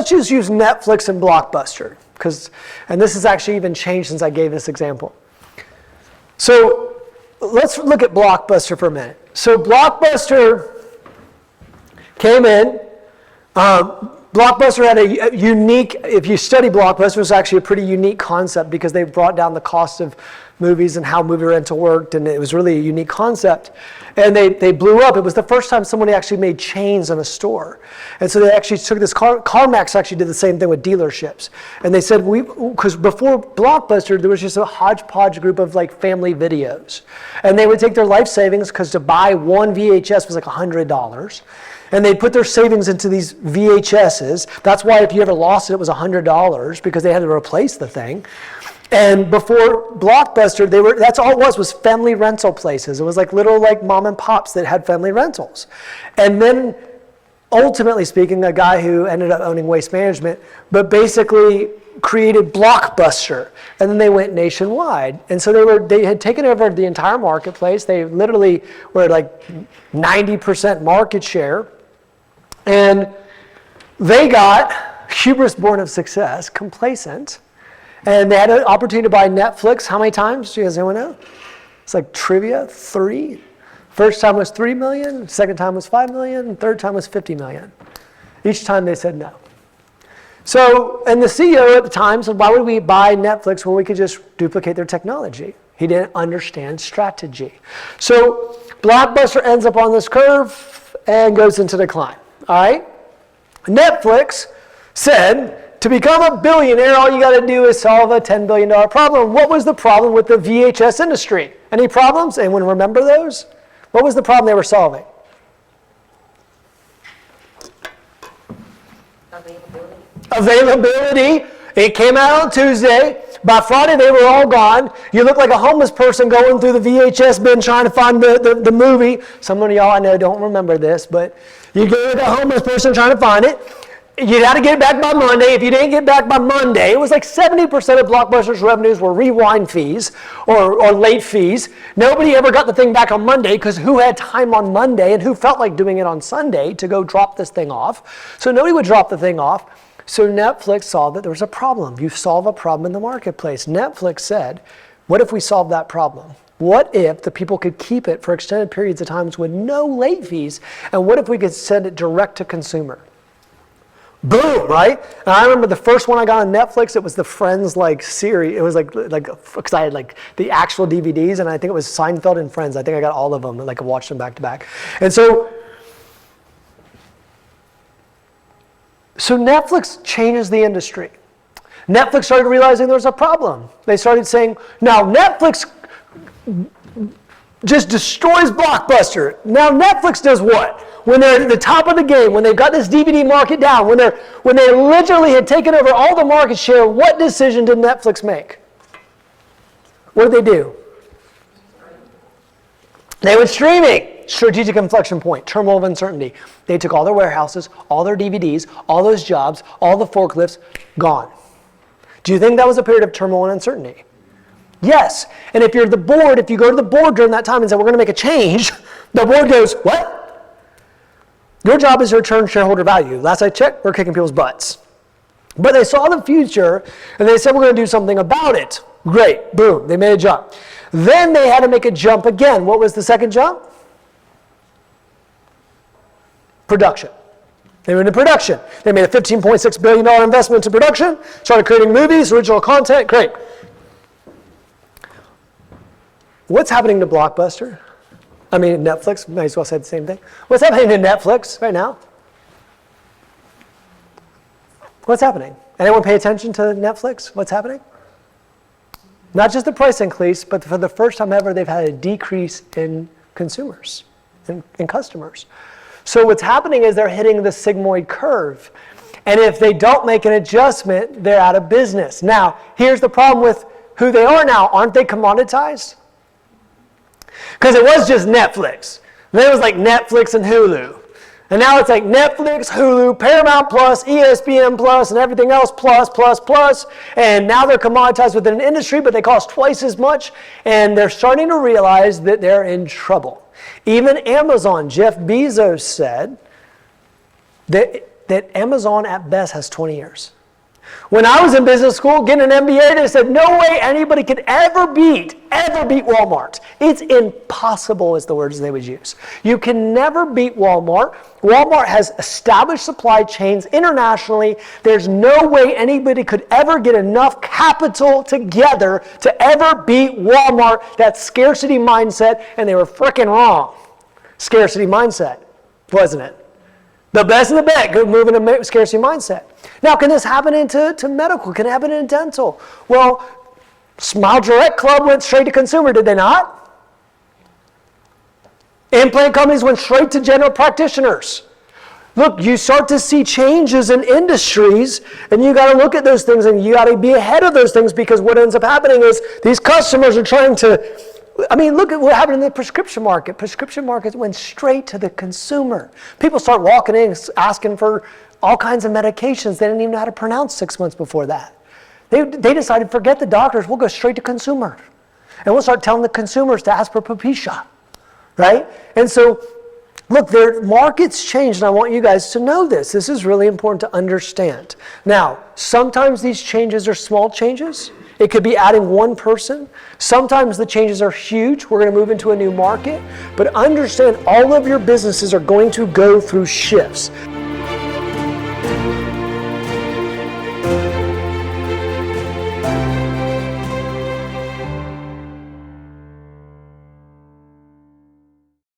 let's just use Netflix and Blockbuster, and this has actually even changed since I gave this example. So let's look at Blockbuster for a minute. So Blockbuster came in. Blockbuster had a unique, if you study Blockbuster, it was actually a pretty unique concept because they brought down the cost of movies and how movie rental worked, and it was really a unique concept. And they blew up. It was the first time somebody actually made chains in a store. And so they actually took this, CarMax actually did the same thing with dealerships. And they said, because before Blockbuster, there was just a hodgepodge group of like family videos. And they would take their life savings, because to buy one VHS was like $100. And they'd put their savings into these VHSs. That's why if you ever lost it, it was $100, because they had to replace the thing. And before Blockbuster, that's all it was family rental places. It was like little like mom and pops that had family rentals. And then ultimately speaking, a guy who ended up owning Waste Management, but basically created Blockbuster. And then they went nationwide. And so they had taken over the entire marketplace. They literally were like 90% market share. And they got hubris born of success, complacent. And they had an opportunity to buy Netflix. How many times? Do you guys anyone know? It's like trivia, 3. First time was 3 million. Second time was 5 million. Third time was 50 million. Each time they said no. So, and the CEO at the time said, why would we buy Netflix when we could just duplicate their technology? He didn't understand strategy. So Blockbuster ends up on this curve and goes into decline. All right? Netflix said, to become a billionaire, all you got to do is solve a $10 billion problem. What was the problem with the VHS industry? Any problems? Anyone remember those? What was the problem they were solving? Availability. It came out on Tuesday. By Friday, they were all gone. You look like a homeless person going through the VHS bin trying to find the movie. Some of y'all I know don't remember this, but you go like a homeless person trying to find it. You had to get it back by Monday. If you didn't get back by Monday, it was like 70% of Blockbuster's revenues were rewind fees or late fees. Nobody ever got the thing back on Monday, because who had time on Monday and who felt like doing it on Sunday to go drop this thing off? So nobody would drop the thing off. So Netflix saw that there was a problem. You solve a problem in the marketplace. Netflix said, what if we solve that problem? What if the people could keep it for extended periods of times with no late fees? And what if we could send it direct to consumer? Boom, right? And I remember the first one I got on Netflix, it was the Friends like series. It was like because I had like the actual DVDs, and I think it was Seinfeld and Friends. I think I got all of them, like I watched them back to back. And so Netflix changes the industry. Netflix started realizing there was a problem. They started saying, now Netflix just destroys Blockbuster. Now Netflix does what? When they're at the top of the game, when they've got this DVD market down, when they literally had taken over all the market share, what decision did Netflix make? What did they do? They went streaming. Strategic inflection point, turmoil of uncertainty. They took all their warehouses, all their DVDs, all those jobs, all the forklifts, gone. Do you think that was a period of turmoil and uncertainty? Yes. And if you're the board, if you go to the board during that time and say, we're going to make a change, the board goes, what? Your job is to return shareholder value. Last I checked, we're kicking people's butts. But they saw the future, and they said, we're going to do something about it. Great. Boom. They made a jump. Then they had to make a jump again. What was the second jump? Production. They went into production. They made a $15.6 billion investment into production, started creating movies, original content. Great. What's happening to Blockbuster? I mean, Netflix, might as well say the same thing. What's happening to Netflix right now? What's happening? Anyone pay attention to Netflix? What's happening? Not just the price increase, but for the first time ever, they've had a decrease in consumers, in customers. So what's happening is they're hitting the sigmoid curve. And if they don't make an adjustment, they're out of business. Now, here's the problem with who they are now. Aren't they commoditized? Because it was just Netflix. Then it was like Netflix and Hulu. And now it's like Netflix, Hulu, Paramount Plus, ESPN Plus, and everything else plus. And now they're commoditized within an industry, but they cost twice as much. And they're starting to realize that they're in trouble. Even Amazon, Jeff Bezos said that that Amazon at best has 20 years. When I was in business school getting an MBA, they said no way anybody could ever beat Walmart. It's impossible is the words they would use. You can never beat Walmart. Walmart has established supply chains internationally. There's no way anybody could ever get enough capital together to ever beat Walmart. That's scarcity mindset, and they were freaking wrong. Scarcity mindset, wasn't it? The best of the best, go move into a scarcity mindset. Now, can this happen into medical? Can it happen in dental? Well, Smile Direct Club went straight to consumer, did they not? Implant companies went straight to general practitioners. Look, you start to see changes in industries, and you got to look at those things, and you got to be ahead of those things, because what ends up happening is these customers are trying to, look at what happened in the prescription market. Prescription markets went straight to the consumer. People start walking in asking for all kinds of medications they didn't even know how to pronounce 6 months before that. They decided, forget the doctors, we'll go straight to consumer. And we'll start telling the consumers to ask for Propecia, right? And so, look, their markets change, and I want you guys to know this. This is really important to understand. Now, sometimes these changes are small changes. It could be adding one person. Sometimes the changes are huge. We're going to move into a new market. But understand, all of your businesses are going to go through shifts.